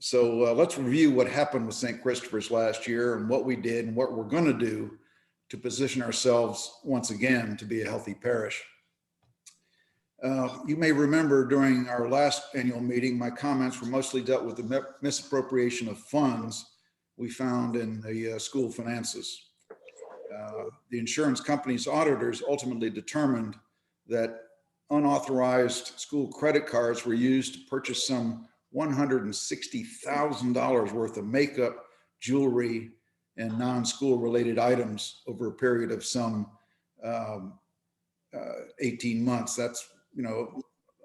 So let's review what happened with St. Christopher's last year and what we did and what we're going to do to position ourselves once again to be a healthy parish. You may remember during our last annual meeting, my comments were mostly dealt with the misappropriation of funds we found in the school finances. The insurance company's auditors ultimately determined that unauthorized school credit cards were used to purchase some $160,000 worth of makeup, jewelry, and non-school related items over a period of some 18 months. That's,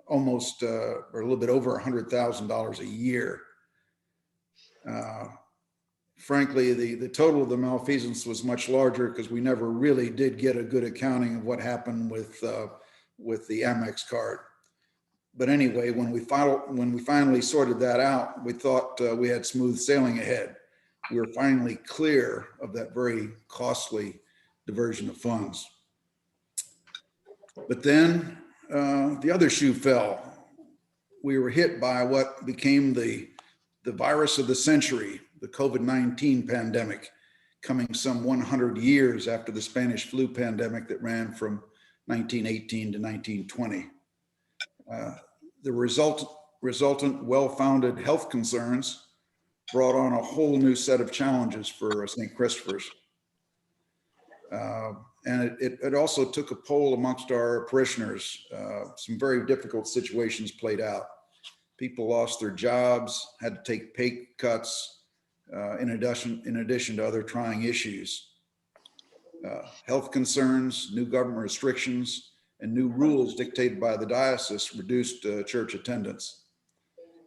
almost or a little bit over $100,000 a year. Frankly, the total of the malfeasance was much larger because we never really did get a good accounting of what happened with the Amex card. But anyway, when we finally sorted that out, we thought we had smooth sailing ahead. We were finally clear of that very costly diversion of funds. But then the other shoe fell. We were hit by what became the virus of the century, the COVID-19 pandemic, coming some 100 years after the Spanish flu pandemic that ran from 1918 to 1920. The resultant well-founded health concerns brought on a whole new set of challenges for St. Christopher's. And it also took a poll amongst our parishioners. Some very difficult situations played out. People lost their jobs, had to take pay cuts, in addition to other trying issues. Health concerns, new government restrictions, and new rules dictated by the diocese reduced church attendance.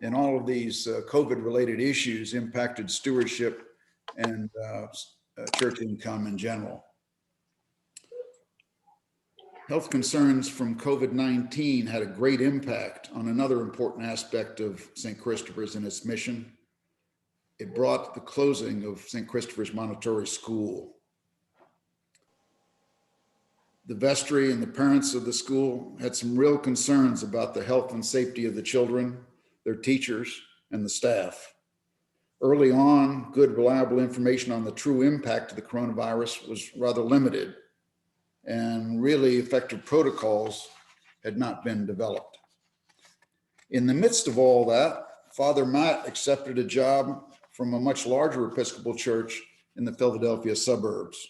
And all of these COVID-related issues impacted stewardship and church income in general. Health concerns from COVID-19 had a great impact on another important aspect of St. Christopher's and its mission. It brought the closing of St. Christopher's Montessori School. The vestry and the parents of the school had some real concerns about the health and safety of the children, their teachers, and the staff. Early on, good, reliable information on the true impact of the coronavirus was rather limited, and really effective protocols had not been developed. In the midst of all that, Father Matt accepted a job from a much larger Episcopal church in the Philadelphia suburbs.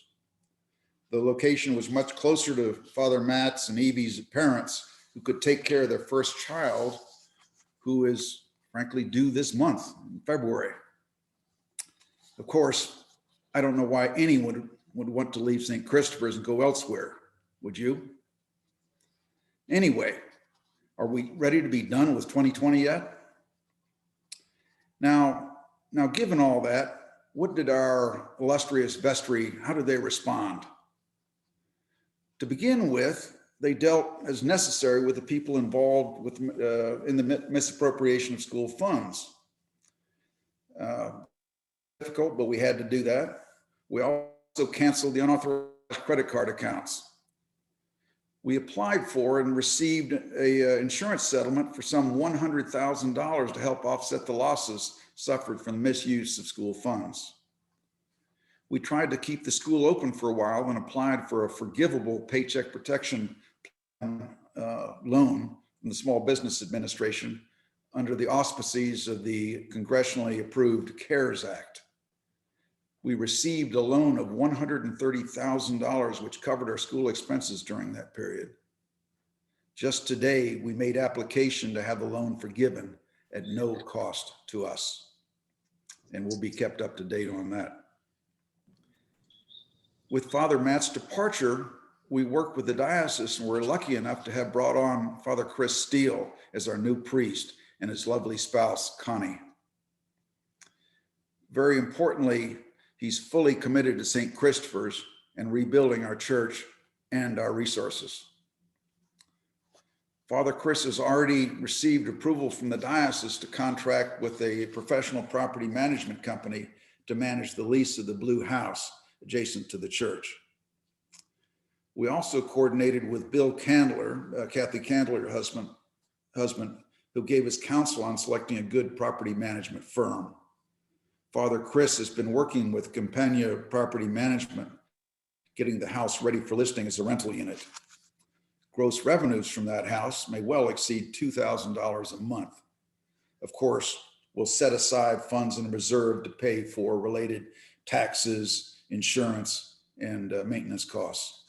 The location was much closer to Father Matt's and Evie's parents, who could take care of their first child, who is frankly due this month, in February. Of course, I don't know why anyone would want to leave St. Christopher's and go elsewhere, would you? Anyway, are we ready to be done with 2020 yet? Now, given all that, what did our illustrious vestry, how did they respond? To begin with, they dealt as necessary with the people involved with in the misappropriation of school funds. Difficult, but we had to do that. We also canceled the unauthorized credit card accounts. We applied for and received an insurance settlement for some $100,000 to help offset the losses suffered from the misuse of school funds. We tried to keep the school open for a while and applied for a forgivable Paycheck Protection loan from the Small Business Administration under the auspices of the congressionally approved CARES Act. We received a loan of $130,000, which covered our school expenses during that period. Just today, we made application to have the loan forgiven at no cost to us, and we'll be kept up to date on that. With Father Matt's departure, we worked with the diocese and were lucky enough to have brought on Father Chris Steele as our new priest and his lovely spouse, Connie. Very importantly, he's fully committed to St. Christopher's and rebuilding our church and our resources. Father Chris has already received approval from the diocese to contract with a professional property management company to manage the lease of the Blue House adjacent to the church. We also coordinated with Bill Candler, Kathy Candler's husband, who gave us counsel on selecting a good property management firm. Father Chris has been working with Campagna Property Management, getting the house ready for listing as a rental unit. Gross revenues from that house may well exceed $2,000 a month. Of course, we'll set aside funds in reserve to pay for related taxes, insurance, and maintenance costs.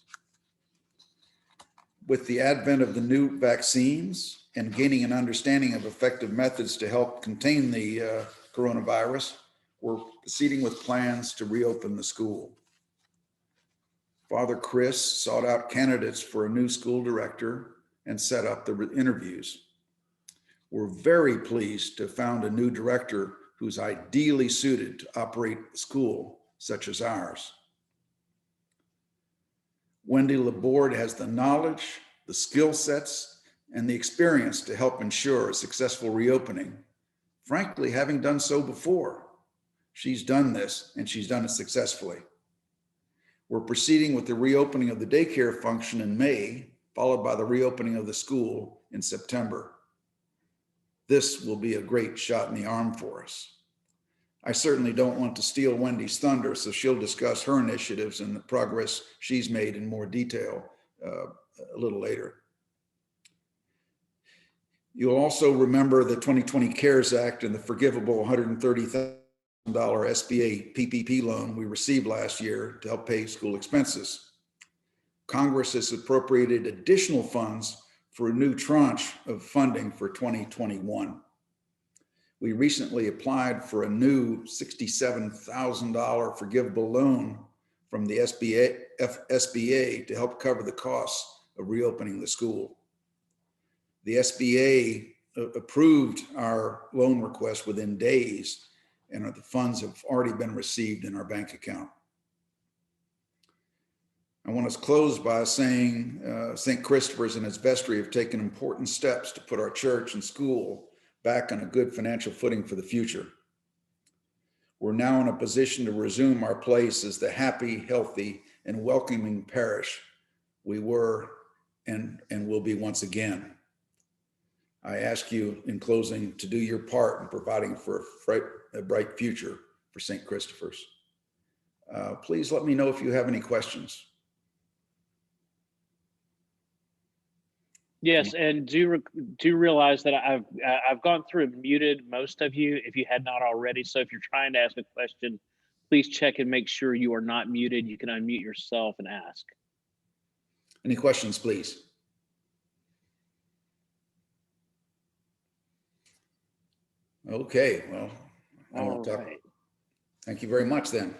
With the advent of the new vaccines and gaining an understanding of effective methods to help contain the coronavirus, we're proceeding with plans to reopen the school. Father Chris sought out candidates for a new school director and set up the interviews. We're very pleased to have found a new director who's ideally suited to operate a school such as ours. Wendy LaBorde has the knowledge, the skill sets, and the experience to help ensure a successful reopening. Frankly, having done so before, she's done this and she's done it successfully. We're proceeding with the reopening of the daycare function in May, followed by the reopening of the school in September. This will be a great shot in the arm for us. I certainly don't want to steal Wendy's thunder, so she'll discuss her initiatives and the progress she's made in more detail a little later. You'll also remember the 2020 CARES Act and the forgivable $130,000 SBA PPP loan we received last year to help pay school expenses. Congress has appropriated additional funds for a new tranche of funding for 2021. We recently applied for a new $67,000 forgivable loan from the SBA to help cover the costs of reopening the school. The SBA approved our loan request within days, and the funds have already been received in our bank account. I want to close by saying St. Christopher's and its vestry have taken important steps to put our church and school back on a good financial footing for the future. We're now in a position to resume our place as the happy, healthy, and welcoming parish we were and will be once again. I ask you in closing to do your part in providing for a bright future for St. Christopher's. Please let me know if you have any questions. Yes, and do realize that I've gone through and muted most of you if you had not already. So if you're trying to ask a question, please check and make sure you are not muted. You can unmute yourself and ask. Any questions, please? Okay, well, I won't talk. Thank you very much then.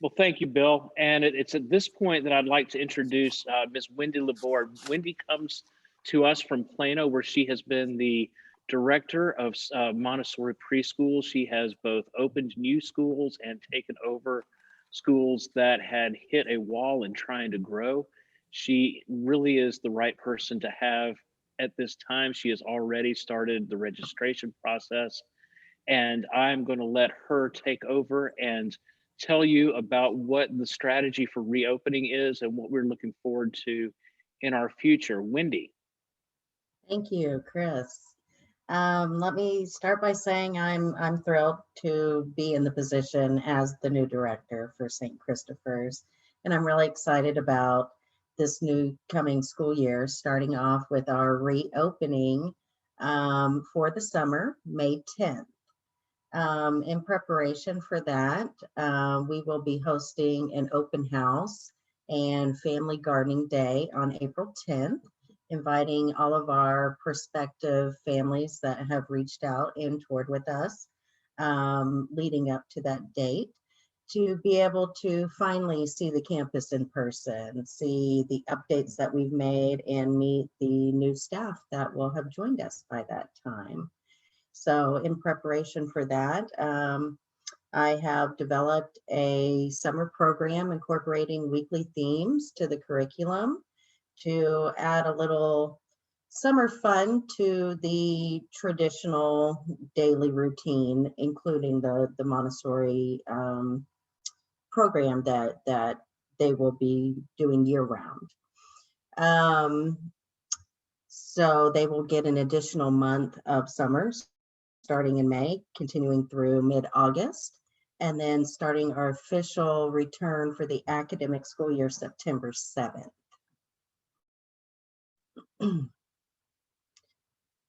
Well, thank you, Bill. And it's at this point that I'd like to introduce Ms. Wendy LaBorde. Wendy comes to us from Plano, where she has been the director of Montessori preschool. She has both opened new schools and taken over schools that had hit a wall and trying to grow. She really is the right person to have at this time. She has already started the registration process, and I'm going to let her take over and tell you about what the strategy for reopening is and what we're looking forward to in our future. Wendy. Thank you, Chris. Let me start by saying I'm thrilled to be in the position as the new director for St. Christopher's, and I'm really excited about this new coming school year, starting off with our reopening for the summer, May 10th. In preparation for that, we will be hosting an open house and family gardening day on April 10th, inviting all of our prospective families that have reached out and toured with us leading up to that date, to be able to finally see the campus in person, see the updates that we've made, and meet the new staff that will have joined us by that time. So in preparation for that, I have developed a summer program incorporating weekly themes to the curriculum to add a little summer fun to the traditional daily routine, including the Montessori program that they will be doing year round. So they will get an additional month of summers starting in May, continuing through mid-August, and then starting our official return for the academic school year, September 7th.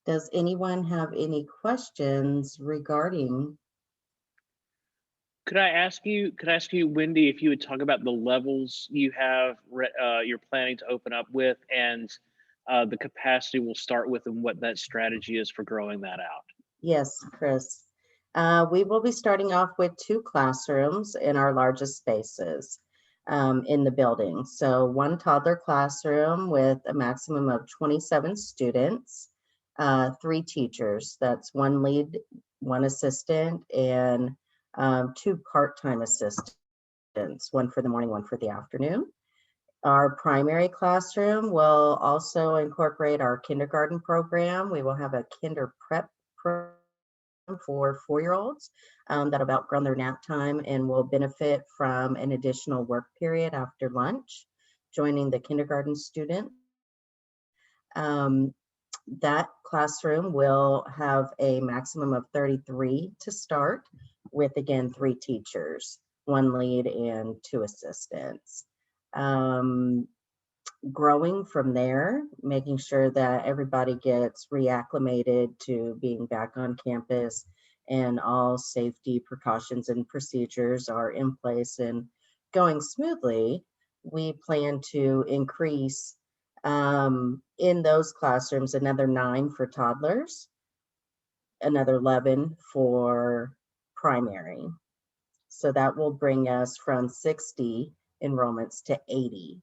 Does anyone have any questions regarding? Could I ask you, Wendy, if you would talk about the levels you have, you're planning to open up with, and the capacity we'll start with, and what that strategy is for growing that out? Yes, Chris. We will be starting off with 2 classrooms in our largest spaces in the building. So 1 toddler classroom with a maximum of 27 students, 3 teachers. That's 1 lead, 1 assistant, and 2 part-time assistants, 1 for the morning, 1 for the afternoon. Our primary classroom will also incorporate our kindergarten program. We will have a kinder prep program for 4-year-olds that have outgrown their nap time and will benefit from an additional work period after lunch, joining the kindergarten student. That classroom will have a maximum of 33 to start, with again 3 teachers, 1 lead and 2 assistants. Growing from there, making sure that everybody gets reacclimated to being back on campus and all safety precautions and procedures are in place and going smoothly, we plan to increase in those classrooms another 9 for toddlers, another 11 for primary. So that will bring us from 60 enrollments to 80.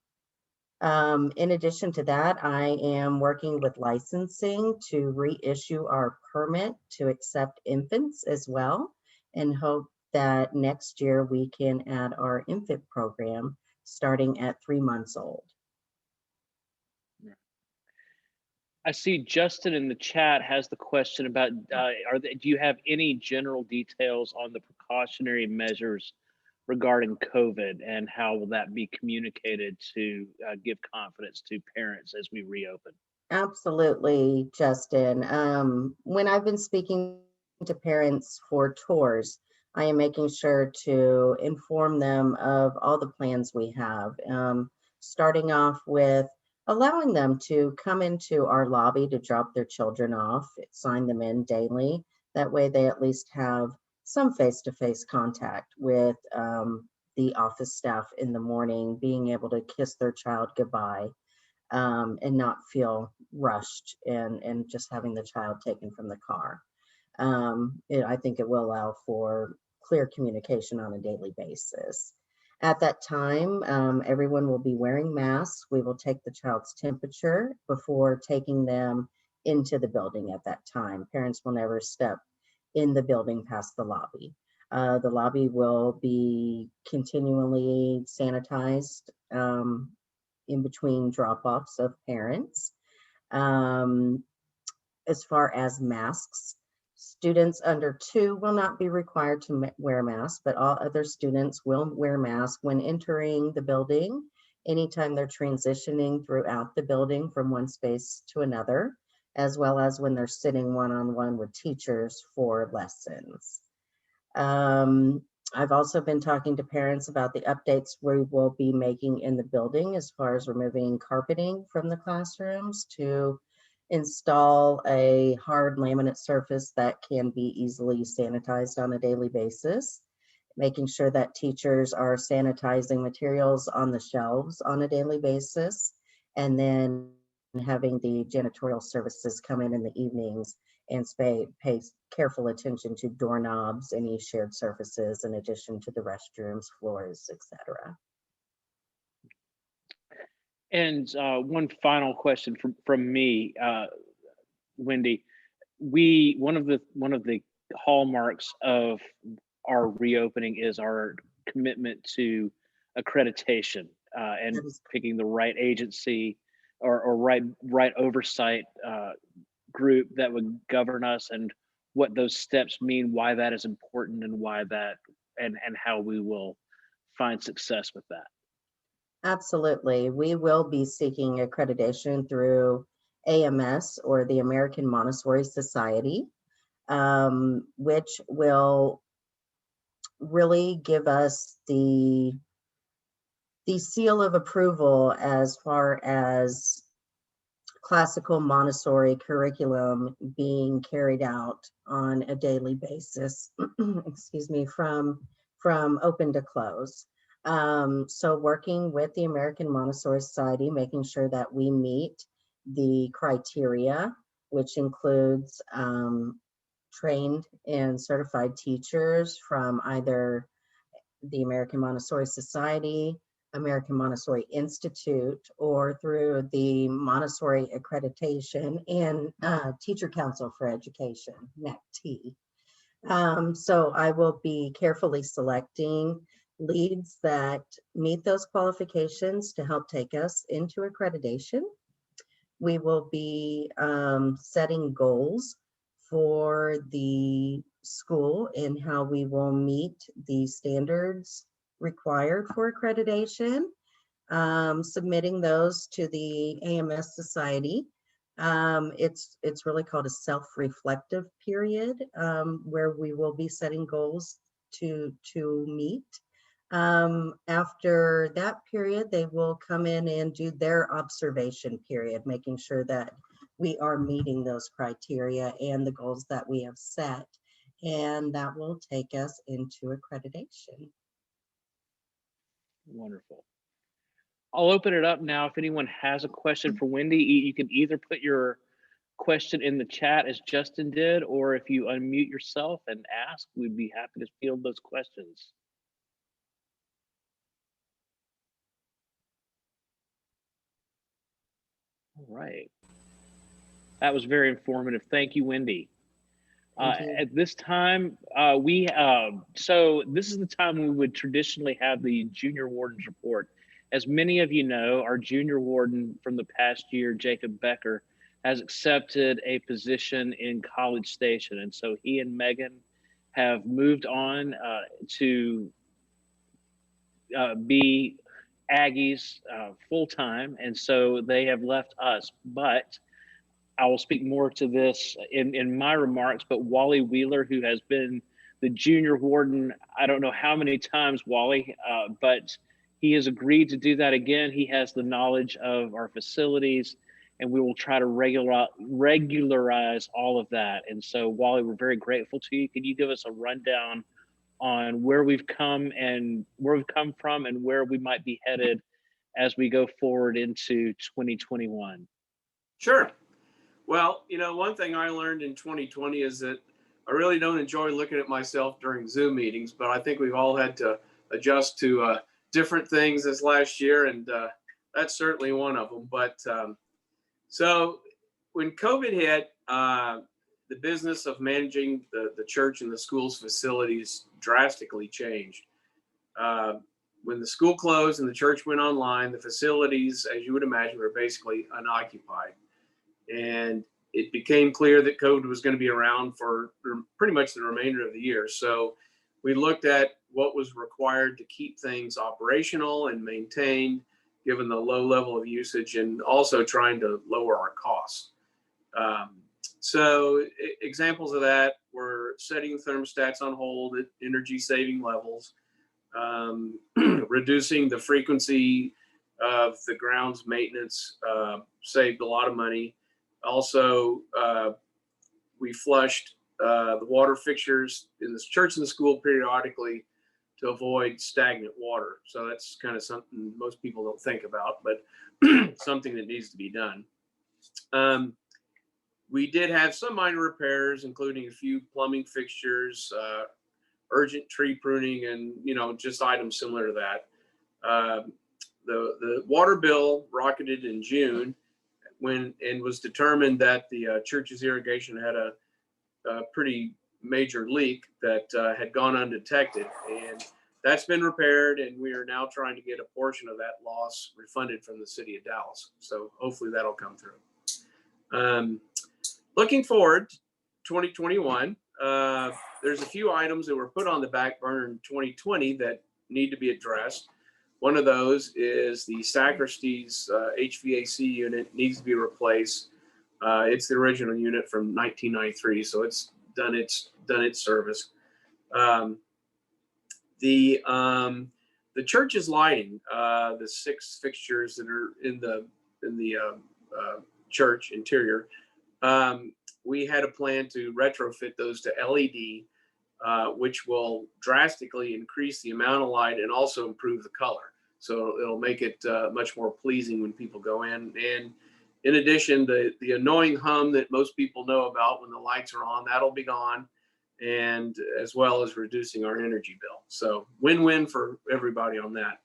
In addition to that, I am working with licensing to reissue our permit to accept infants as well, and hope that next year we can add our infant program starting at 3 months old. I see Justin in the chat has the question about, do you have any general details on the precautionary measures regarding COVID, and how will that be communicated to give confidence to parents as we reopen? Absolutely, Justin. When I've been speaking to parents for tours, I am making sure to inform them of all the plans we have, starting off with allowing them to come into our lobby to drop their children off, sign them in daily. That way they at least have some face-to-face contact with the office staff in the morning, being able to kiss their child goodbye. And not feel rushed and just having the child taken from the car. I think it will allow for clear communication on a daily basis. At that time, everyone will be wearing masks. We will take the child's temperature before taking them into the building at that time. Parents will never step in the building past the lobby. The lobby will be continually sanitized in between drop-offs of parents. As far as masks, students under 2 will not be required to wear masks, but all other students will wear masks when entering the building, anytime they're transitioning throughout the building from one space to another, as well as when they're sitting one-on-one with teachers for lessons. I've also been talking to parents about the updates we will be making in the building as far as removing carpeting from the classrooms to install a hard laminate surface that can be easily sanitized on a daily basis, making sure that teachers are sanitizing materials on the shelves on a daily basis, and then having the janitorial services come in the evenings and pay careful attention to doorknobs, any shared surfaces, in addition to the restrooms, floors, etc. And one final question from me, Wendy. One of the hallmarks of our reopening is our commitment to accreditation, and picking the right agency or right oversight group that would govern us, and what those steps mean, why that is important, and why that and how we will find success with that. Absolutely. We will be seeking accreditation through AMS, or the American Montessori Society, which will really give us the seal of approval as far as classical Montessori curriculum being carried out on a daily basis, excuse me, from open to close. So working with the American Montessori Society, making sure that we meet the criteria, which includes trained and certified teachers from either the American Montessori Society, American Montessori Institute, or through the Montessori Accreditation and Teacher Council for Education, MACT. So I will be carefully selecting leads that meet those qualifications to help take us into accreditation. We will be setting goals for the school and how we will meet the standards required for accreditation, submitting those to the AMS Society. It's really called a self-reflective period, where we will be setting goals to meet. After that period, they will come in and do their observation period, making sure that we are meeting those criteria and the goals that we have set. And that will take us into accreditation. Wonderful. I'll open it up now. If anyone has a question for Wendy, you can either put your question in the chat as Justin did, or if you unmute yourself and ask, we'd be happy to field those questions. All right. That was very informative. Thank you, Wendy. Thank you. At this time, so this is the time we would traditionally have the junior warden's report. As many of you know, our junior warden from the past year, Jacob Becker, has accepted a position in College Station. And so he and Megan have moved on to be Aggies full-time. And so they have left us, but I will speak more to this in my remarks, but Wally Wheeler, who has been the junior warden, I don't know how many times, Wally, but he has agreed to do that again. He has the knowledge of our facilities, and we will try to regularize all of that. And so, Wally, we're very grateful to you. Can you give us a rundown on where we've come from and where we might be headed as we go forward into 2021? Sure. Well, one thing I learned in 2020 is that I really don't enjoy looking at myself during Zoom meetings, but I think we've all had to adjust to different things this last year, and that's certainly one of them. But so when COVID hit, the business of managing the church and the school's facilities drastically changed. When the school closed and the church went online, the facilities, as you would imagine, were basically unoccupied. And it became clear that COVID was going to be around for pretty much the remainder of the year. So we looked at what was required to keep things operational and maintained, given the low level of usage, and also trying to lower our costs. So examples of that were setting thermostats on hold at energy saving levels, reducing the frequency of the grounds maintenance, saved a lot of money. Also, we flushed the water fixtures in the church and the school periodically to avoid stagnant water. So that's kind of something most people don't think about, but something that needs to be done. We did have some minor repairs, including a few plumbing fixtures, urgent tree pruning, and just items similar to that. The water bill rocketed in June and was determined that the church's irrigation had a pretty major leak that had gone undetected, and that's been repaired, and we are now trying to get a portion of that loss refunded from the city of Dallas. So hopefully that'll come through. Looking forward to 2021, there's a few items that were put on the back burner in 2020 that need to be addressed. One of those is the sacristy's HVAC unit needs to be replaced. It's the original unit from 1993, so it's done its service. The church's lighting, the 6 fixtures that are in the church interior, we had a plan to retrofit those to LED, which will drastically increase the amount of light and also improve the color. So it'll make it much more pleasing when people go in. And in addition, the annoying hum that most people know about when the lights are on, that'll be gone, and as well as reducing our energy bill. So win-win for everybody on that.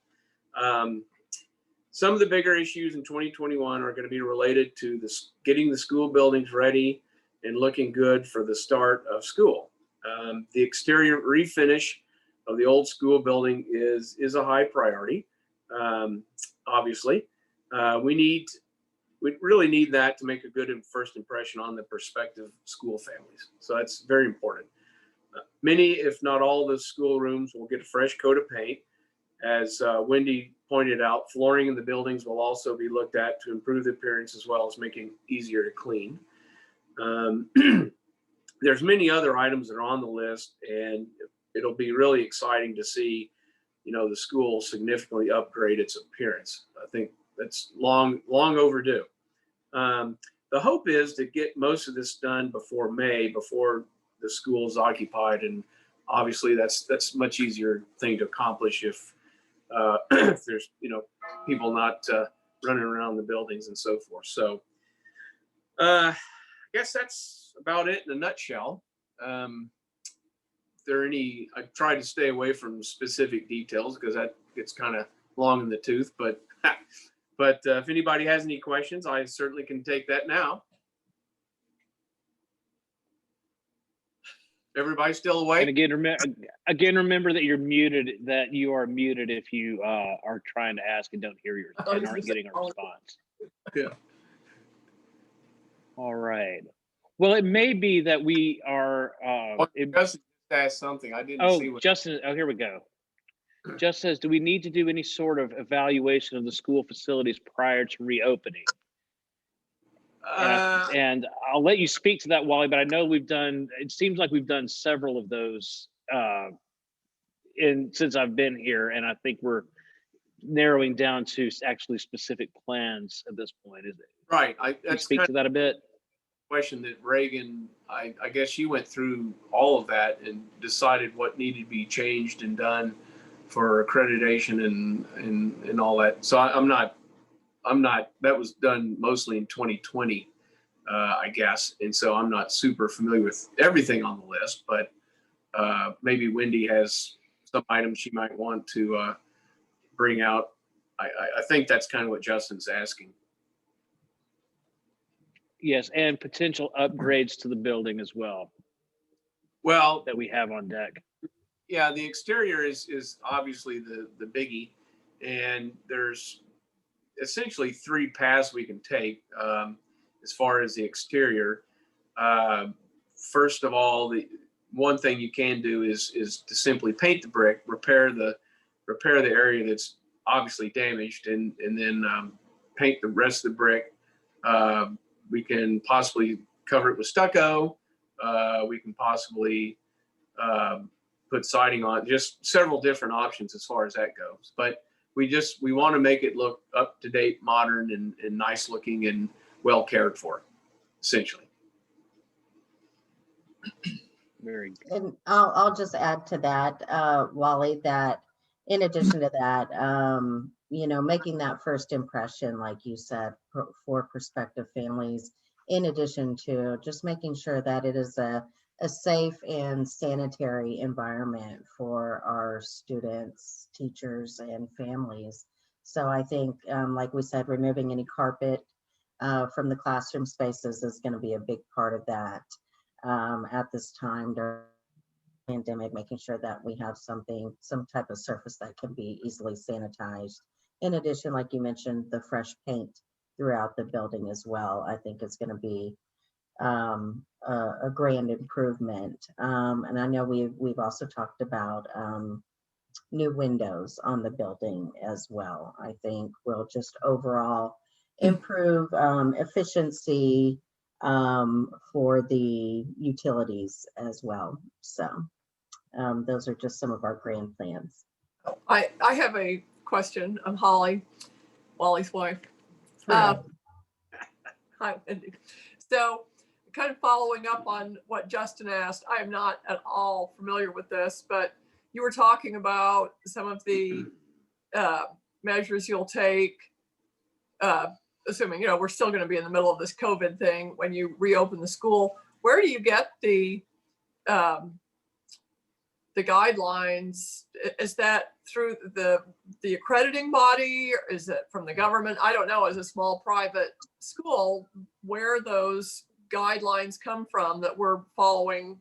Some of the bigger issues in 2021 are going to be related to getting the school buildings ready and looking good for the start of school. The exterior refinish of the old school building is a high priority. Obviously, we really need that to make a good first impression on the prospective school families. So that's very important. Many, if not all, of the school rooms will get a fresh coat of paint. As Wendy pointed out, flooring in the buildings will also be looked at to improve the appearance as well as making it easier to clean. There's many other items that are on the list, and it'll be really exciting to see, the school significantly upgrade its appearance. I think that's long overdue. The hope is to get most of this done before May, before the school is occupied, and obviously that's a much easier thing to accomplish if there's people not running around the buildings and so forth. So I guess that's about it in a nutshell. I try to stay away from specific details because that gets kind of long in the tooth, but if anybody has any questions, I certainly can take that now. Everybody still awake? And remember that you're muted, that you are muted if you are trying to ask and don't hear and aren't getting a response. Yeah. All right. Well, it may be that we are. Justin asked something. I didn't see what. Justin. Oh, here we go. Just says, do we need to do any sort of evaluation of the school facilities prior to reopening? And I'll let you speak to that, Wally, but I know it seems like we've done several of those since I've been here, and I think we're narrowing down to actually specific plans at this point. Is it right? Can you speak to that a bit? Question that Reagan, I guess she went through all of that and decided what needed to be changed and done for accreditation and all that. So I'm not, that was done mostly in 2020, I guess. And so I'm not super familiar with everything on the list, but maybe Wendy has some items she might want to bring out. I think that's kind of what Justin's asking. Yes, and potential upgrades to the building as well. Well, that we have on deck. Yeah, the exterior is obviously the biggie, and there's essentially 3 paths we can take as far as the exterior. First of all, the one thing you can do is to simply paint the brick, repair the area that's obviously damaged, and then paint the rest of the brick. We can possibly cover it with stucco. We can possibly put siding on, just several different options as far as that goes. But we want to make it look up to date, modern, and nice looking and well cared for, essentially. Very good. And I'll just add to that, Wally, that in addition to that, making that first impression, like you said, for prospective families, in addition to just making sure that it is a safe and sanitary environment for our students, teachers, and families. So I think, like we said, removing any carpet from the classroom spaces is going to be a big part of that at this time during the pandemic, making sure that we have some type of surface that can be easily sanitized. In addition, like you mentioned, the fresh paint throughout the building as well, I think it's going to be a grand improvement. And I know we've also talked about new windows on the building as well. I think will just overall improve efficiency for the utilities as well. So those are just some of our grand plans. I have a question. I'm Holly, Wally's wife. Hi. Hi, Wendy. So kind of following up on what Justin asked, I am not at all familiar with this, but you were talking about some of the measures you'll take, assuming, we're still going to be in the middle of this COVID thing when you reopen the school. Where do you get the guidelines? Is that through the accrediting body, or is it from the government? I don't know, as a small private school, where those guidelines come from that we're following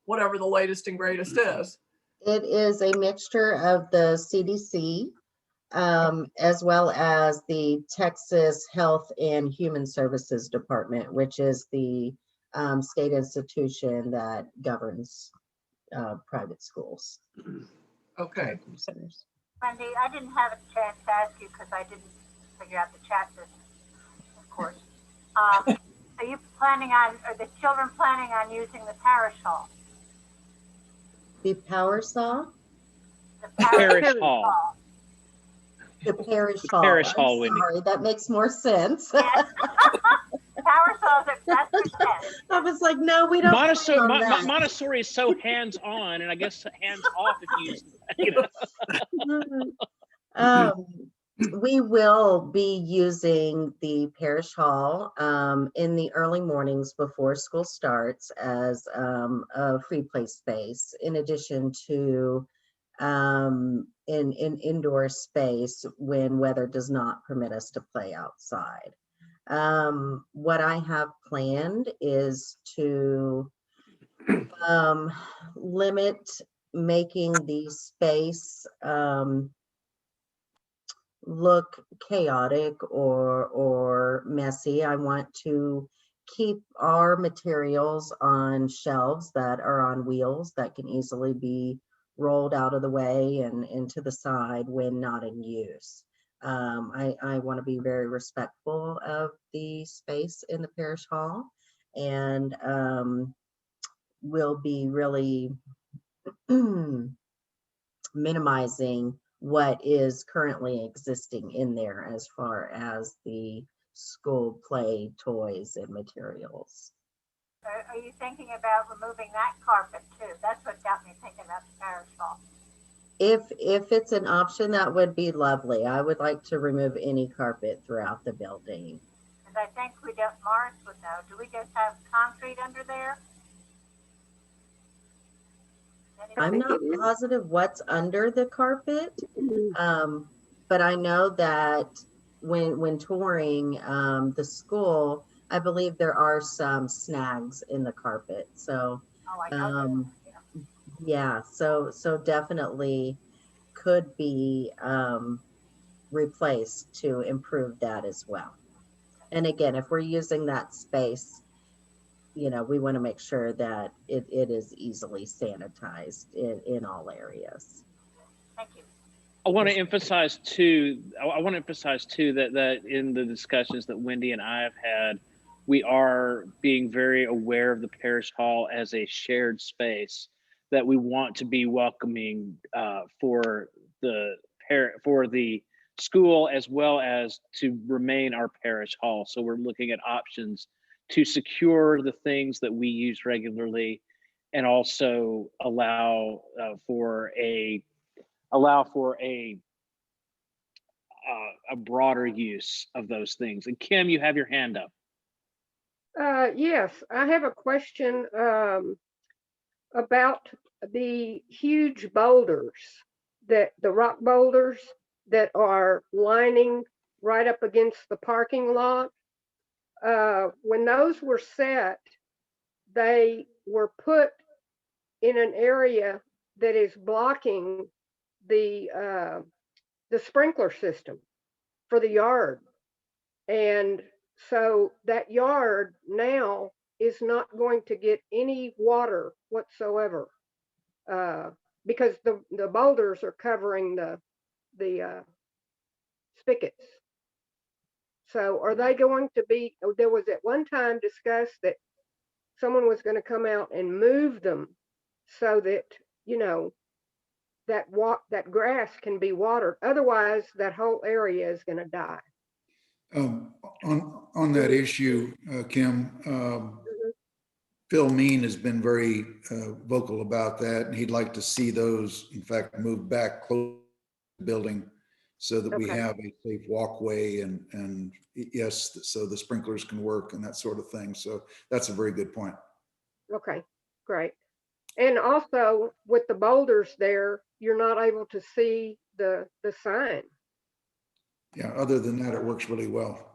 whatever the latest and greatest is. It is a mixture of the CDC, as well as the Texas Health and Human Services Department, which is the state institution that governs private schools. Okay. Centers. Wendy, I didn't have a chance to ask you because I didn't figure out the chat business, of course. Are you planning on, are the children planning on using the parish hall? The power saw? The Parish hall. The parish hall. Parish I'm hall, Wendy. sorry, that makes more sense. Yes. Parish hall, that's what said. I was like, no, we don't. Montessori, plan on that. Montessori is so hands-on, and I guess hands-off if We will be using the parish hall in the early mornings before school starts as a free play space, in addition to in indoor space when weather does not permit us to play outside. What I have planned is to limit making the space look chaotic or messy. I want to keep our materials on shelves that are on wheels that can easily be rolled out of the way and into the side when not in use. I want to be very respectful of the space in the parish hall, and will be really minimizing what is currently existing in there as far as the school play toys and materials. Are you thinking about removing that carpet too? That's what got me thinking about the parish hall. If it's an option, that would be lovely. I would like to remove any carpet throughout the building. Because I think we don't, Morris would know, do we just have concrete under there? I'm not positive what's under the carpet, but I know that when touring the school, I believe there are some snags in the carpet. So Oh, I know. yeah, so definitely could be replaced to improve that as well. And again, if we're using that space, we want to make sure that it is easily sanitized in all areas. Thank you. I want to emphasize too that in the discussions that Wendy and I have had, we are being very aware of the parish hall as a shared space that we want to be welcoming for the school, as well as to remain our parish hall. So we're looking at options to secure the things that we use regularly, and also allow for a broader use of those things. And Kim, you have your hand up. Yes, I have a question about the huge boulders, the rock boulders that are lining right up against the parking lot. When those were set, they were put in an area that is blocking the sprinkler system for the yard. And so that yard now is not going to get any water whatsoever because the boulders are covering the spigots. So are they going to be, there was at one time discussed that someone was going to come out and move them so that, you know, that grass can be watered. Otherwise, that whole area is going to die. On that issue, Kim, Phil Mean has been very vocal about that, and he'd like to see those, in fact, move back close to the building so that we Okay. have a safe walkway and yes, so the sprinklers can work and that sort of thing. So that's a very good point. Okay, great. And also with the boulders there, you're not able to see the sign. Yeah, other than that, it works really well.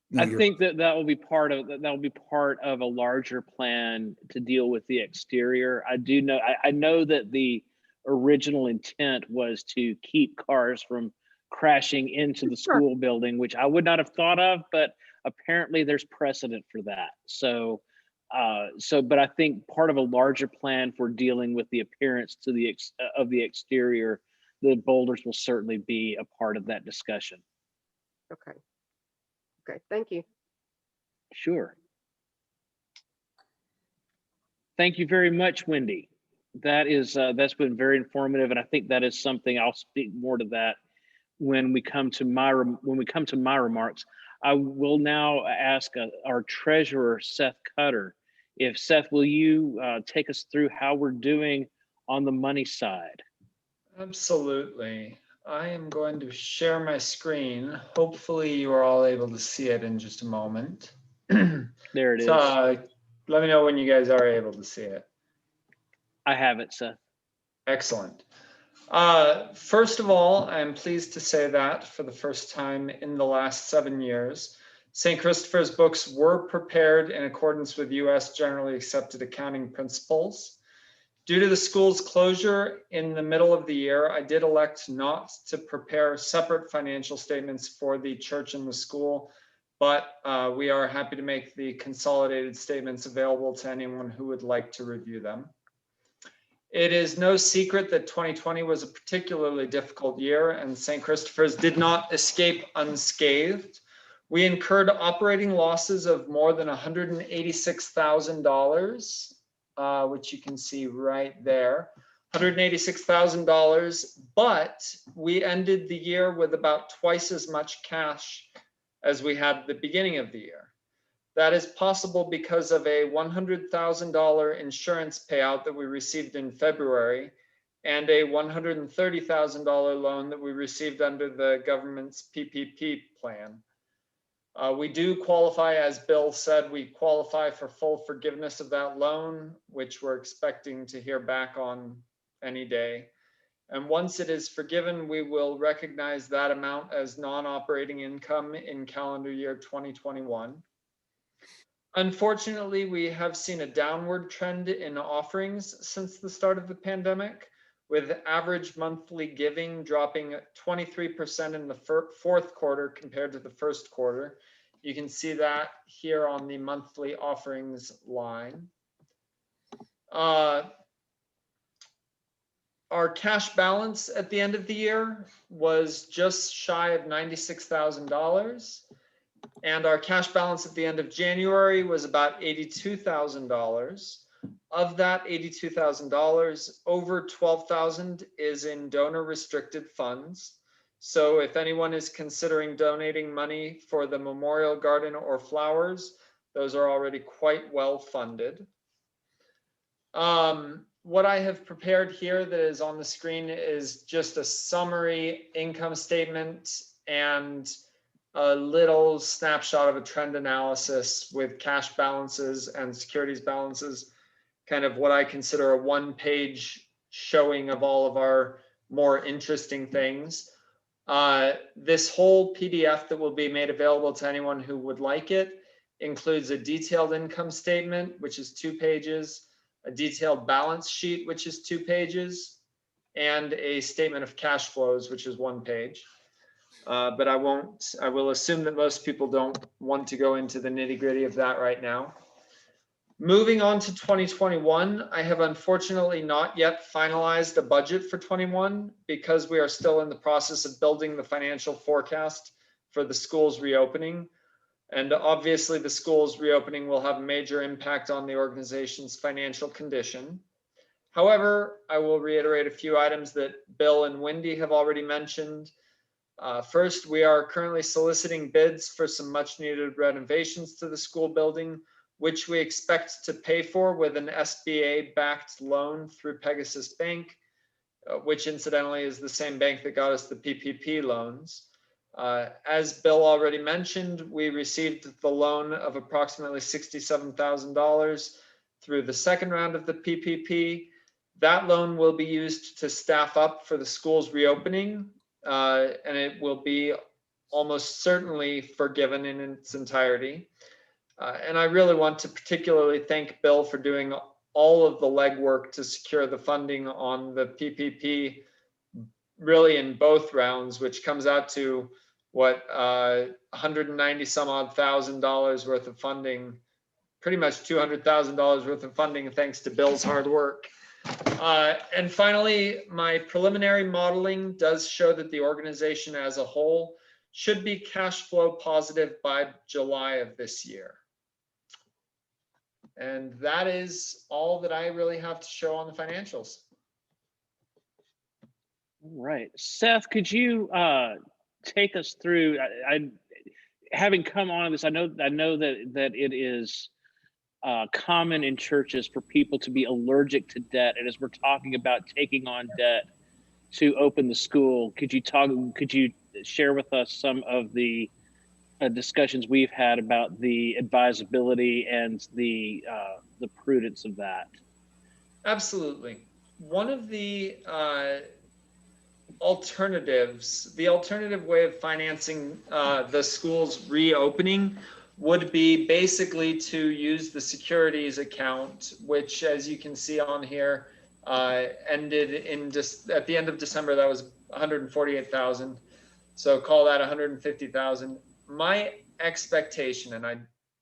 No, I you're- think that will be part of a larger plan to deal with the exterior. I know that the original intent was to keep cars from crashing into the Sure. school building, which I would not have thought of, but apparently there's precedent for that. But I think part of a larger plan for dealing with the appearance of the exterior, the boulders will certainly be a part of that discussion. Okay. Okay, thank you. Sure. Thank you very much, Wendy. That's been very informative, and I think that is something I'll speak more to that when we come to my remarks. I will now ask our treasurer, Seth Cutter. If Seth, will you take us through how we're doing on the money side? Absolutely. I am going to share my screen. Hopefully you are all able to see it in just a moment. There it is. Let me know when you guys are able to see it. I have it, Seth. Excellent. First of all, I'm pleased to say that for the first time in the last 7 years, St. Christopher's books were prepared in accordance with US generally accepted accounting principles. Due to the school's closure in the middle of the year, I did elect not to prepare separate financial statements for the church and the school, but we are happy to make the consolidated statements available to anyone who would like to review them. It is no secret that 2020 was a particularly difficult year, and St. Christopher's did not escape unscathed. We incurred operating losses of more than $186,000. Which you can see right there, $186,000, but we ended the year with about twice as much cash as we had at the beginning of the year. That is possible because of a $100,000 insurance payout that we received in February and a $130,000 loan that we received under the government's PPP plan. We do qualify, as Bill said, we qualify for full forgiveness of that loan, which we're expecting to hear back on any day. And once it is forgiven, we will recognize that amount as non-operating income in calendar year 2021. Unfortunately, we have seen a downward trend in offerings since the start of the pandemic, with average monthly giving dropping 23% in the fourth quarter compared to the first quarter. You can see that here on the monthly offerings line. Our cash balance at the end of the year was just shy of $96,000. And our cash balance at the end of January was about $82,000. Of that $82,000, over $12,000 is in donor restricted funds. So if anyone is considering donating money for the memorial garden or flowers, those are already quite well funded. What I have prepared here that is on the screen is just a summary income statement and a little snapshot of a trend analysis with cash balances and securities balances, kind of what I consider a one-page showing of all of our more interesting things. This whole PDF that will be made available to anyone who would like it includes a detailed income statement, which is 2 pages, a detailed balance sheet, which is 2 pages, and a statement of cash flows, which is 1 page. But I will assume that most people don't want to go into the nitty-gritty of that right now. Moving on to 2021, I have unfortunately not yet finalized a budget for 21 because we are still in the process of building the financial forecast for the school's reopening. And obviously the school's reopening will have a major impact on the organization's financial condition. However, I will reiterate a few items that Bill and Wendy have already mentioned. First, we are currently soliciting bids for some much needed renovations to the school building, which we expect to pay for with an SBA-backed loan through Pegasus Bank, which incidentally is the same bank that got us the PPP loans. As Bill already mentioned, we received the loan of approximately $67,000 through the second round of the PPP. That loan will be used to staff up for the school's reopening, and it will be almost certainly forgiven in its entirety. And I really want to particularly thank Bill for doing all of the legwork to secure the funding on the PPP, really in both rounds, which comes out to what, 190 some odd $1,000 worth of funding, pretty much $200,000 worth of funding, thanks to Bill's hard work. And finally, my preliminary modeling does show that the organization as a whole should be cash flow positive by July of this year. And that is all that I really have to show on the financials. All right, Seth, could you take us through? I having come on this, I know that it is common in churches for people to be allergic to debt, and as we're talking about taking on debt to open the school, could you share with us some of the discussions we've had about the advisability and the prudence of that? Absolutely. One of the alternatives, the alternative way of financing the school's reopening would be basically to use the securities account, which, as you can see on here, ended in just at the end of December. That was 148,000. So call that 150,000. My expectation, and I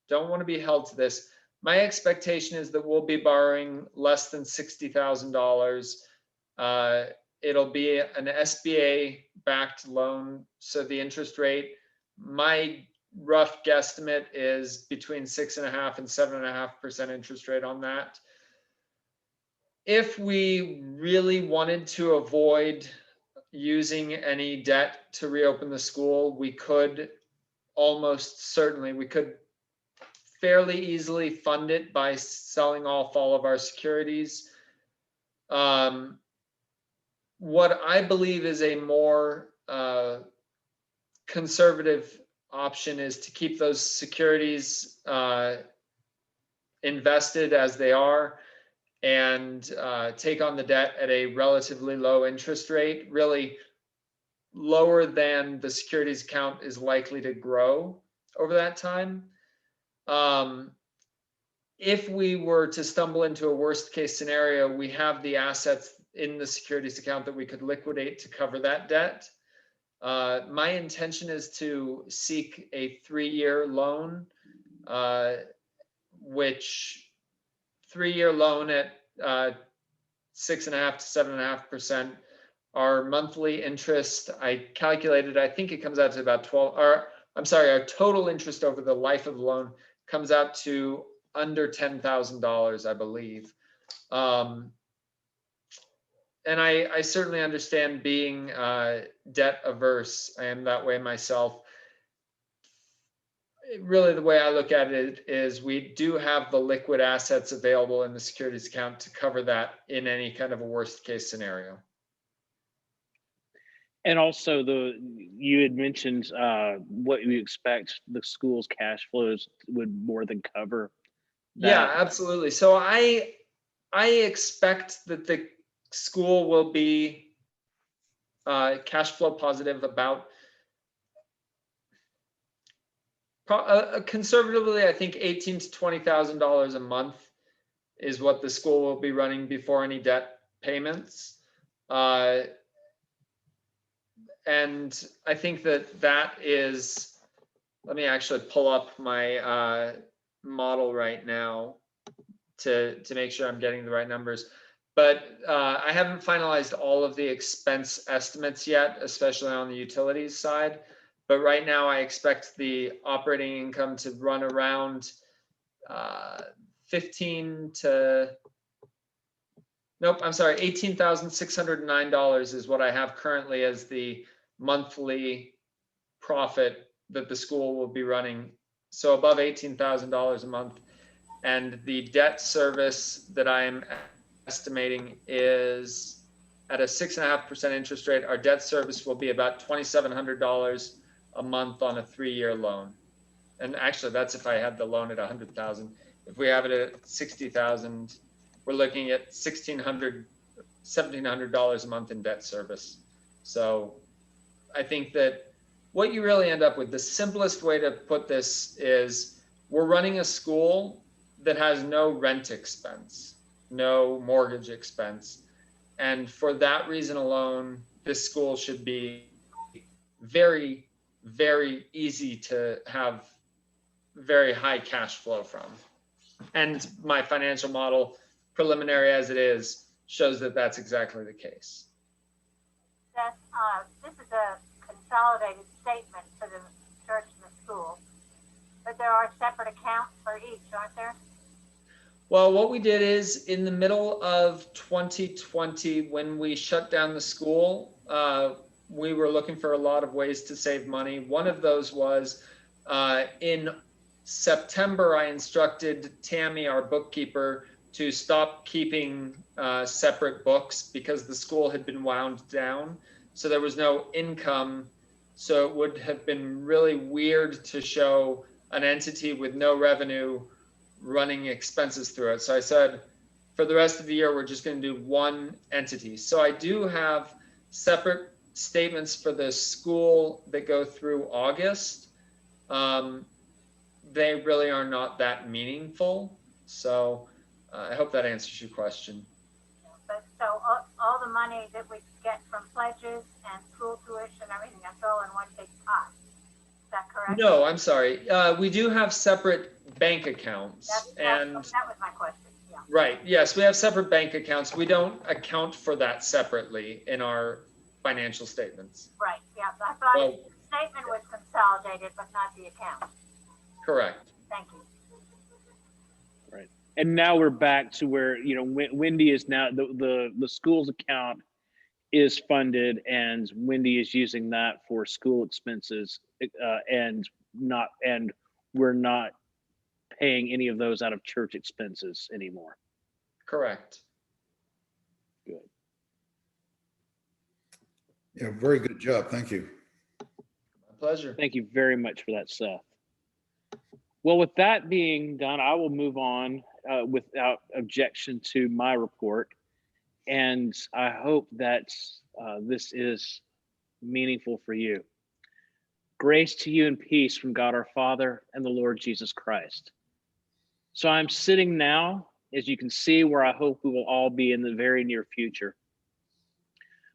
don't want to be held to this, my expectation is that we'll be borrowing less than $60,000. It'll be an SBA-backed loan, so the interest rate, my rough guesstimate is between 6.5% and 7.5% interest rate on that. If we really wanted to avoid using any debt to reopen the school, we could almost certainly, we could fairly easily fund it by selling off all of our securities. What I believe is a more conservative option is to keep those securities invested as they are and take on the debt at a relatively low interest rate, really lower than the securities account is likely to grow over that time. If we were to stumble into a worst case scenario, we have the assets in the securities account that we could liquidate to cover that debt. My intention is to seek a 3-year loan, which 3-year loan at 6.5% to 7.5%. Our monthly interest, I calculated, I think it comes out to about 12, or I'm sorry, our total interest over the life of the loan comes out to under $10,000, I believe. And I certainly understand being debt averse. I am that way myself. Really, the way I look at it is we do have the liquid assets available in the securities account to cover that in any kind of a worst case scenario. And also, you had mentioned what you expect the school's cash flows would more than cover that. Yeah, absolutely. So I expect that the school will be cash flow positive about conservatively, I think $18,000 to $20,000 a month is what the school will be running before any debt payments. And I think that is, let me actually pull up my model right now to make sure I'm getting the right numbers. But I haven't finalized all of the expense estimates yet, especially on the utilities side. But right now I expect the operating income to run around 18,609 is what I have currently as the monthly profit that the school will be running. So above $18,000 a month. And the debt service that I am estimating is at a 6.5% interest rate. Our debt service will be about $2,700 a month on a 3-year loan. And actually, that's if I had the loan at 100,000. If we have it at 60,000, we're looking at $1,700 a month in debt service. So I think that what you really end up with, the simplest way to put this is we're running a school that has no rent expense, no mortgage expense. And for that reason alone, this school should be very, very easy to have very high cash flow from. And my financial model, preliminary as it is, shows that that's exactly the case. Seth, this is a consolidated statement for the church and the school, but there are separate accounts for each, aren't there? Well, what we did is in the middle of 2020, when we shut down the school, we were looking for a lot of ways to save money. One of those was in September, I instructed Tammy, our bookkeeper, to stop keeping separate books because the school had been wound down. So there was no income. So it would have been really weird to show an entity with no revenue running expenses through it. So I said, for the rest of the year, we're just going to do one entity. So I do have separate statements for the school that go through August. They really are not that meaningful. So I hope that answers your question. But so all the money that we get from pledges and school tuition and everything, that's all in one big pot. Is that correct? No, I'm sorry. We do have separate bank accounts. That was my question. Yeah. Right. Yes, we have separate bank accounts. We don't account for that separately in our financial statements. Right. Yeah. I thought the statement was consolidated, but not the account. Correct. Thank you. Right. And now we're back to where, you know, Wendy is now the school's account is funded, and Wendy is using that for school expenses, and we're not paying any of those out of church expenses anymore. Correct. Good. Yeah, very good job. Thank you. My pleasure. Thank you very much for that, Seth. Well, with that being done, I will move on without objection to my report. And I hope that this is meaningful for you. Grace to you and peace from God our Father and the Lord Jesus Christ. So I'm sitting now, as you can see, where I hope we will all be in the very near future.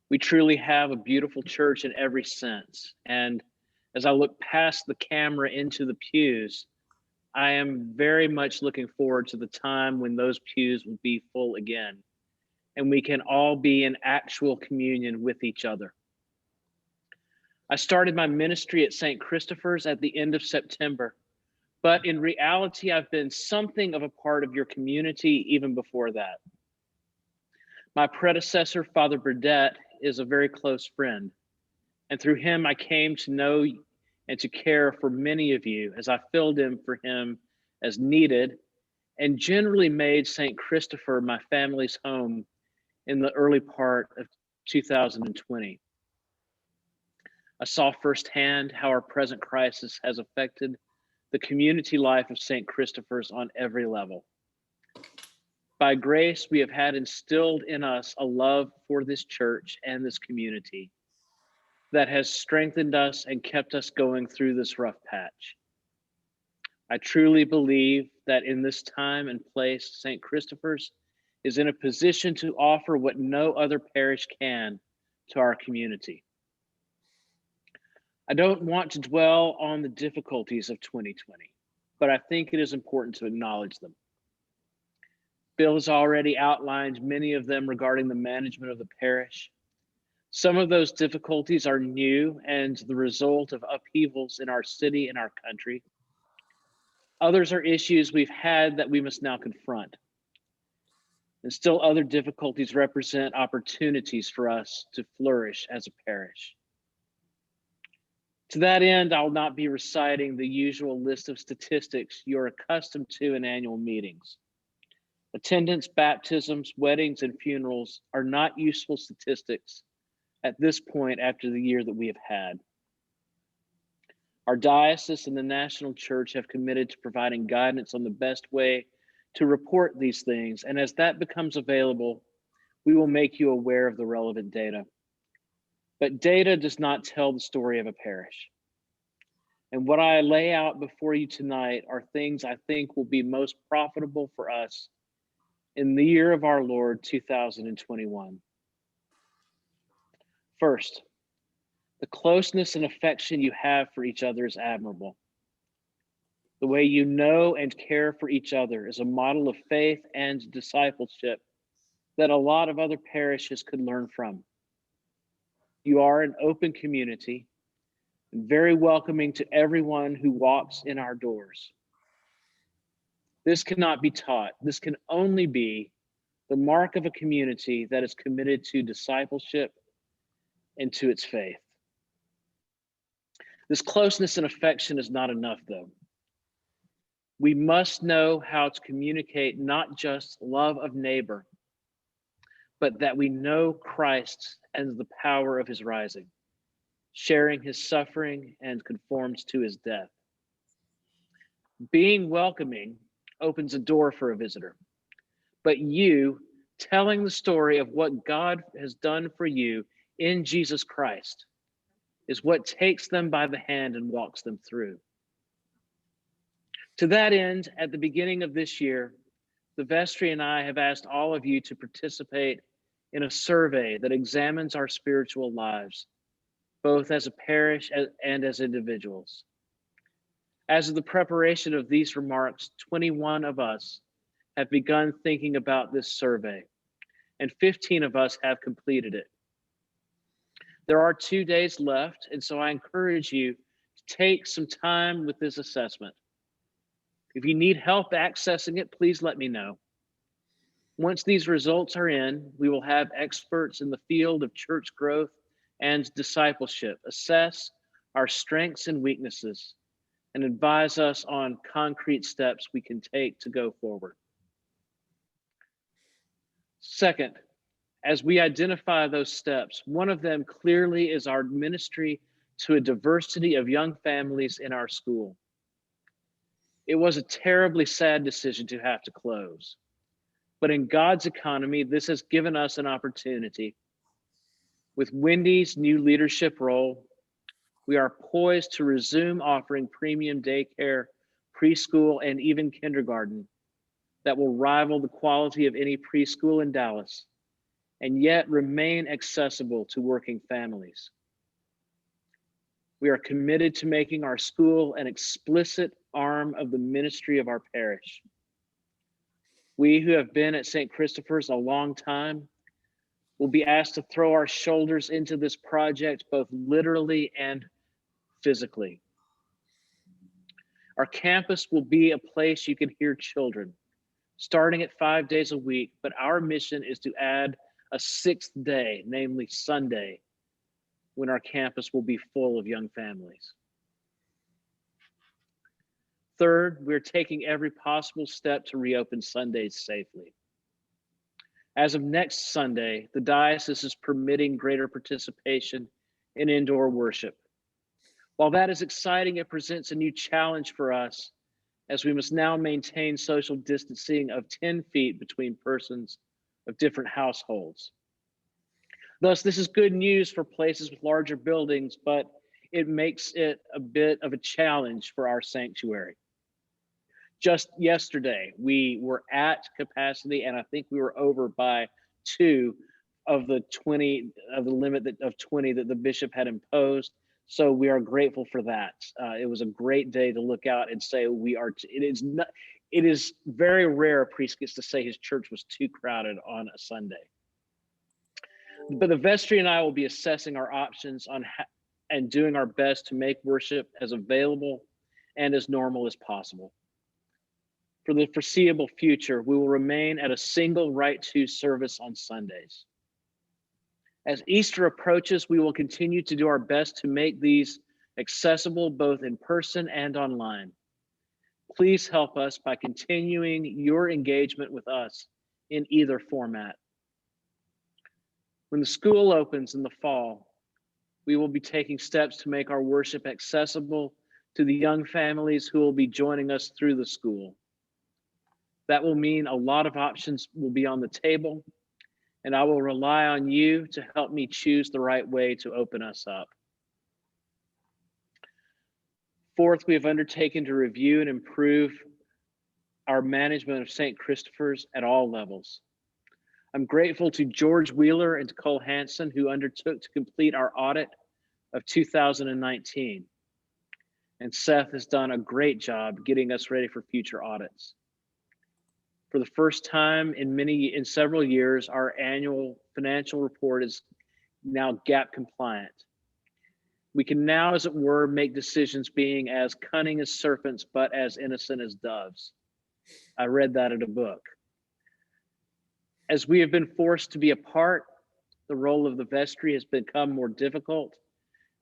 We truly have a beautiful church in every sense. And as I look past the camera into the pews, I am very much looking forward to the time when those pews will be full again, and we can all be in actual communion with each other. I started my ministry at St. Christopher's at the end of September, but in reality, I've been something of a part of your community even before that. My predecessor, Father Burdett, is a very close friend, and through him, I came to know and to care for many of you as I filled in for him as needed, and generally made St. Christopher my family's home in the early part of 2020. I saw firsthand how our present crisis has affected the community life of St. Christopher's on every level. By grace, we have had instilled in us a love for this church and this community that has strengthened us and kept us going through this rough patch. I truly believe that in this time and place, St. Christopher's is in a position to offer what no other parish can to our community. I don't want to dwell on the difficulties of 2020, but I think it is important to acknowledge them. Bill has already outlined many of them regarding the management of the parish. Some of those difficulties are new and the result of upheavals in our city and our country. Others are issues we've had that we must now confront. And still other difficulties represent opportunities for us to flourish as a parish. To that end, I'll not be reciting the usual list of statistics you're accustomed to in annual meetings. Attendance, baptisms, weddings, and funerals are not useful statistics at this point after the year that we have had. Our diocese and the national church have committed to providing guidance on the best way to report these things, and as that becomes available, we will make you aware of the relevant data. But data does not tell the story of a parish. And what I lay out before you tonight are things I think will be most profitable for us in the year of our Lord 2021. First, the closeness and affection you have for each other is admirable. The way you know and care for each other is a model of faith and discipleship that a lot of other parishes could learn from. You are an open community and very welcoming to everyone who walks in our doors. This cannot be taught. This can only be the mark of a community that is committed to discipleship and to its faith. This closeness and affection is not enough, though. We must know how to communicate not just love of neighbor, but that we know Christ and the power of his rising, sharing his suffering and conformed to his death. Being welcoming opens a door for a visitor, but you telling the story of what God has done for you in Jesus Christ is what takes them by the hand and walks them through. To that end, at the beginning of this year, the vestry and I have asked all of you to participate in a survey that examines our spiritual lives, both as a parish and as individuals. As of the preparation of these remarks, 21 of us have begun thinking about this survey, and 15 of us have completed it. There are 2 days left, and so I encourage you to take some time with this assessment. If you need help accessing it, please let me know. Once these results are in, we will have experts in the field of church growth and discipleship assess our strengths and weaknesses and advise us on concrete steps we can take to go forward. Second, as we identify those steps, one of them clearly is our ministry to a diversity of young families in our school. It was a terribly sad decision to have to close, but in God's economy, this has given us an opportunity. With Wendy's new leadership role, we are poised to resume offering premium daycare, preschool, and even kindergarten that will rival the quality of any preschool in Dallas, and yet remain accessible to working families. We are committed to making our school an explicit arm of the ministry of our parish. We who have been at St. Christopher's a long time will be asked to throw our shoulders into this project, both literally and physically. Our campus will be a place you can hear children, starting at 5 days a week, but our mission is to add a 6th day, namely Sunday, when our campus will be full of young families. Third, we're taking every possible step to reopen Sundays safely. As of next Sunday, the diocese is permitting greater participation in indoor worship. While that is exciting, it presents a new challenge for us, as we must now maintain social distancing of 10 feet between persons of different households. Thus, this is good news for places with larger buildings, but it makes it a bit of a challenge for our sanctuary. Just yesterday, we were at capacity, and I think we were over by 2 of the 20 of the limit of 20 that the bishop had imposed. So we are grateful for that. It was a great day to look out and say we are. It is very rare a priest gets to say his church was too crowded on a Sunday. But the vestry and I will be assessing our options on and doing our best to make worship as available and as normal as possible. For the foreseeable future, we will remain at a single right to service on Sundays. As Easter approaches, we will continue to do our best to make these accessible both in person and online. Please help us by continuing your engagement with us in either format. When the school opens in the fall, we will be taking steps to make our worship accessible to the young families who will be joining us through the school. That will mean a lot of options will be on the table, and I will rely on you to help me choose the right way to open us up. Fourth, we have undertaken to review and improve our management of St. Christopher's at all levels. I'm grateful to George Wheeler and to Cole Hansen, who undertook to complete our audit of 2019. And Seth has done a great job getting us ready for future audits. For the first time in several years, our annual financial report is now GAAP compliant. We can now, as it were, make decisions being as cunning as serpents, but as innocent as doves. I read that in a book. As we have been forced to be apart, the role of the vestry has become more difficult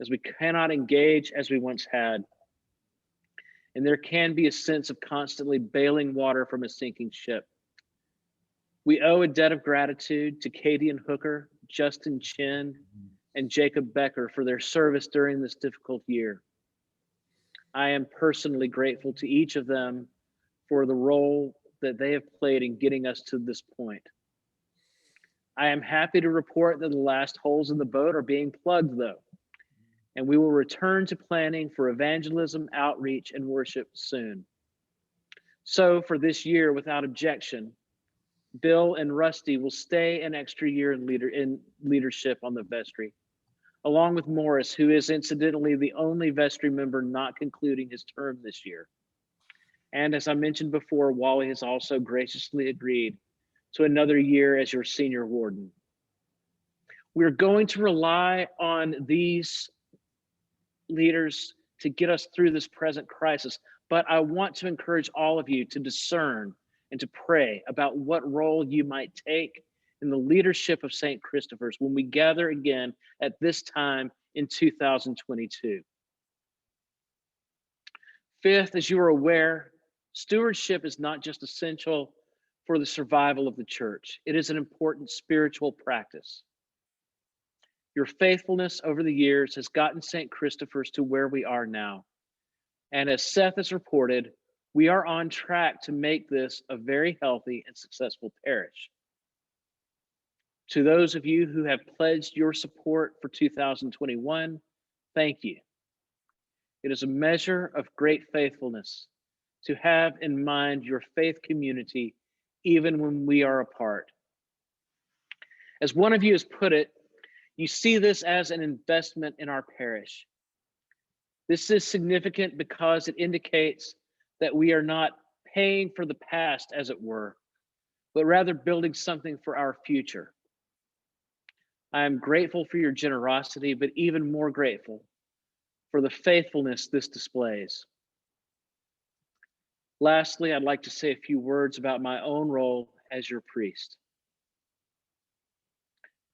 as we cannot engage as we once had. And there can be a sense of constantly bailing water from a sinking ship. We owe a debt of gratitude to Katie and Hooker, Justin Chin, and Jacob Becker for their service during this difficult year. I am personally grateful to each of them for the role that they have played in getting us to this point. I am happy to report that the last holes in the boat are being plugged, though, and we will return to planning for evangelism, outreach, and worship soon. So for this year, without objection, Bill and Rusty will stay an extra year in leadership on the vestry, along with Morris, who is incidentally the only vestry member not concluding his term this year. And as I mentioned before, Wally has also graciously agreed to another year as your senior warden. We're going to rely on these leaders to get us through this present crisis, but I want to encourage all of you to discern and to pray about what role you might take in the leadership of St. Christopher's when we gather again at this time in 2022. Fifth, as you are aware, stewardship is not just essential for the survival of the church. It is an important spiritual practice. Your faithfulness over the years has gotten St. Christopher's to where we are now. And as Seth has reported, we are on track to make this a very healthy and successful parish. To those of you who have pledged your support for 2021, thank you. It is a measure of great faithfulness to have in mind your faith community even when we are apart. As one of you has put it, you see this as an investment in our parish. This is significant because it indicates that we are not paying for the past, as it were, but rather building something for our future. I am grateful for your generosity, but even more grateful for the faithfulness this displays. Lastly, I'd like to say a few words about my own role as your priest.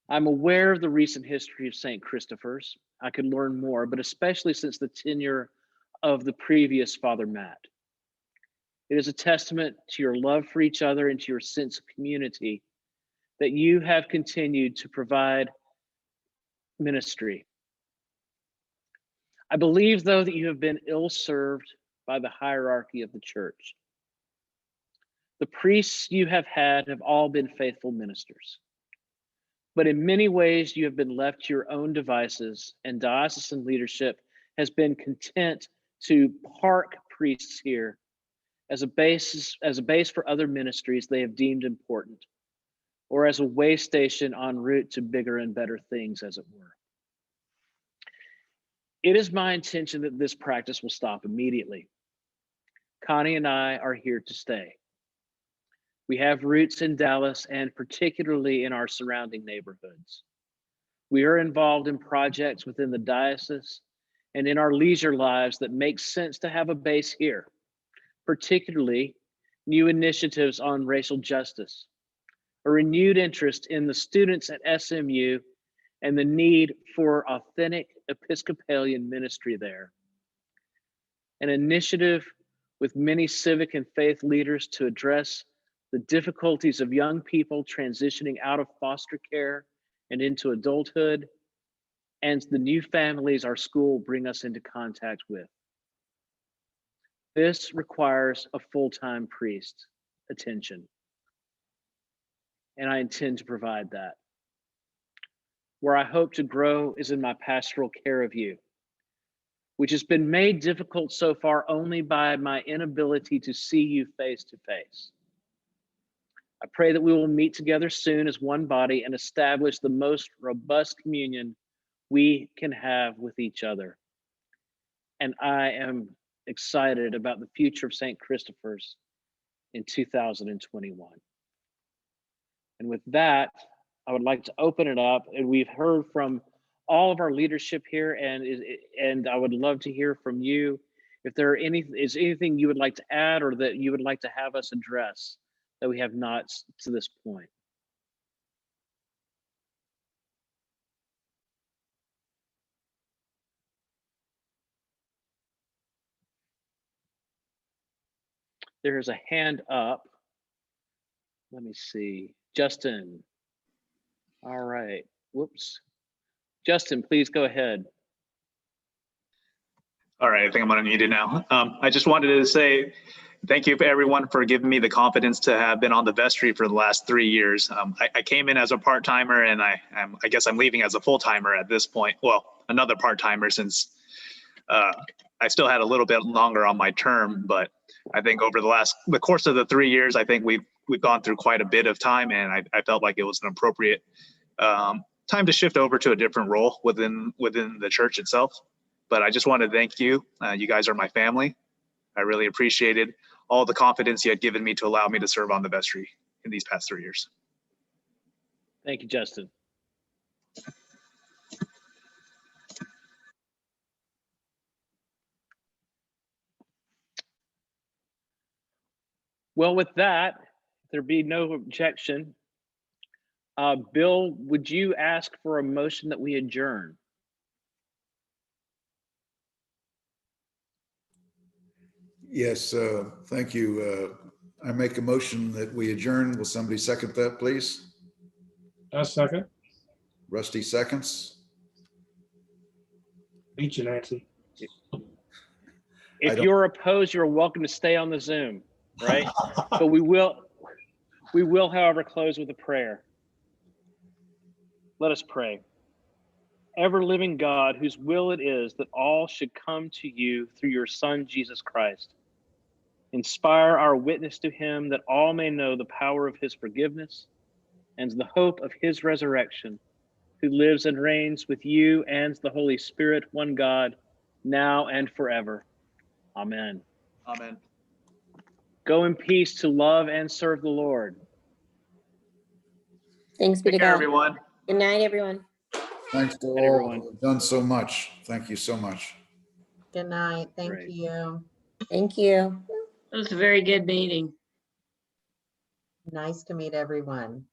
I'm aware of the recent history of St. Christopher's. I could learn more, but especially since the tenure of the previous Father Matt. It is a testament to your love for each other and to your sense of community that you have continued to provide ministry. I believe, though, that you have been ill-served by the hierarchy of the church. The priests you have had have all been faithful ministers. But in many ways, you have been left to your own devices, and diocesan leadership has been content to park priests here as a base for other ministries they have deemed important, or as a way station en route to bigger and better things, as it were. It is my intention that this practice will stop immediately. Connie and I are here to stay. We have roots in Dallas and particularly in our surrounding neighborhoods. We are involved in projects within the diocese and in our leisure lives that make sense to have a base here, particularly new initiatives on racial justice, a renewed interest in the students at SMU and the need for authentic Episcopalian ministry there. An initiative with many civic and faith leaders to address the difficulties of young people transitioning out of foster care and into adulthood, and the new families our school bring us into contact with. This requires a full-time priest attention, and I intend to provide that. Where I hope to grow is in my pastoral care of you, which has been made difficult so far only by my inability to see you face to face. I pray that we will meet together soon as one body and establish the most robust communion we can have with each other. And I am excited about the future of St. Christopher's in 2021. And with that, I would like to open it up, and we've heard from all of our leadership here, and I would love to hear from you. If there is anything you would like to add or that you would like to have us address that we have not to this point. There is a hand up. Let me see. Justin. All right. Whoops. Justin, please go ahead. All right, I think I'm unmuted now. I just wanted to say thank you for everyone for giving me the confidence to have been on the vestry for the last 3 years. I came in as a part-timer, and I guess I'm leaving as a full-timer at this point. Well, another part-timer, since I still had a little bit longer on my term, but I think over the course of the 3 years, I think we've gone through quite a bit of time, and I felt like it was an appropriate time to shift over to a different role within the church itself. But I just want to thank you. You guys are my family. I really appreciated all the confidence you had given me to allow me to serve on the vestry in these past 3 years. Thank you, Justin. Well, with that, if there be no objection, Bill, would you ask for a motion that we adjourn? Yes, thank you. I make a motion that we adjourn. Will somebody second that, please? A second. Rusty seconds. Beat you, Nancy. If you're opposed, you're welcome to stay on the Zoom, right? But we will, however, close with a prayer. Let us pray. Ever-living God, whose will it is that all should come to you through your Son, Jesus Christ. Inspire our witness to him, that all may know the power of his forgiveness and the hope of his resurrection, who lives and reigns with you and the Holy Spirit, one God, now and forever. Amen. Amen. Go in peace to love and serve the Lord. Thanks be to Take care, God. everyone. Good night, everyone. Thanks to all everyone. who have done so much. Thank you so much. Good night. Thank Great. you. Thank you. It was a very good meeting. Nice to meet everyone.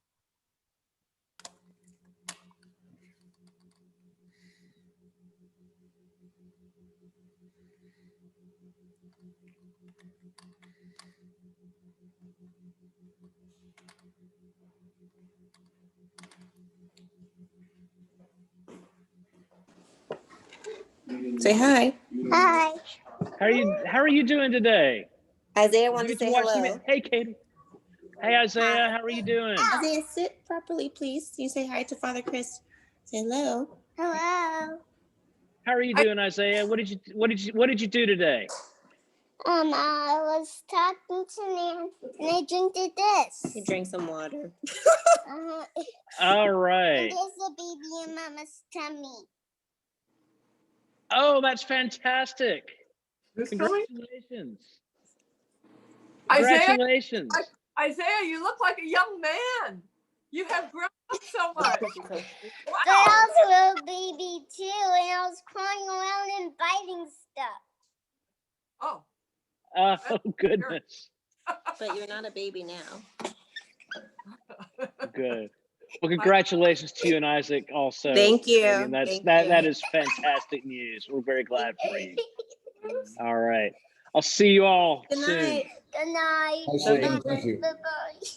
Say hi. Hi. How are you doing today? Isaiah wants to Did say you watch the hello. Hey, Katie. Hey, Isaiah. How are you doing? Isaiah, sit properly, please. You say hi to Father Chris. Say hello. Hello. How are you doing, Isaiah? What did you do today? I was talking to Nancy and I drank this. You drank some water. All right. And there's a baby in Mama's tummy. Oh, that's fantastic. Who's coming? Congratulations. Isaiah, Congratulations. Isaiah, you look like a young man. You have grown up so much. But Wow. also baby too, and I was crawling around and biting stuff. Oh, Oh, goodness. But you're not a baby now. Good. Well, congratulations to you and Isaac also. Thank you. I mean, Thank that you. is fantastic news. We're very glad for you. All right. I'll see you all Good soon. night. Good night. Hi, Stephen. Bye. Thank you. Bye-bye.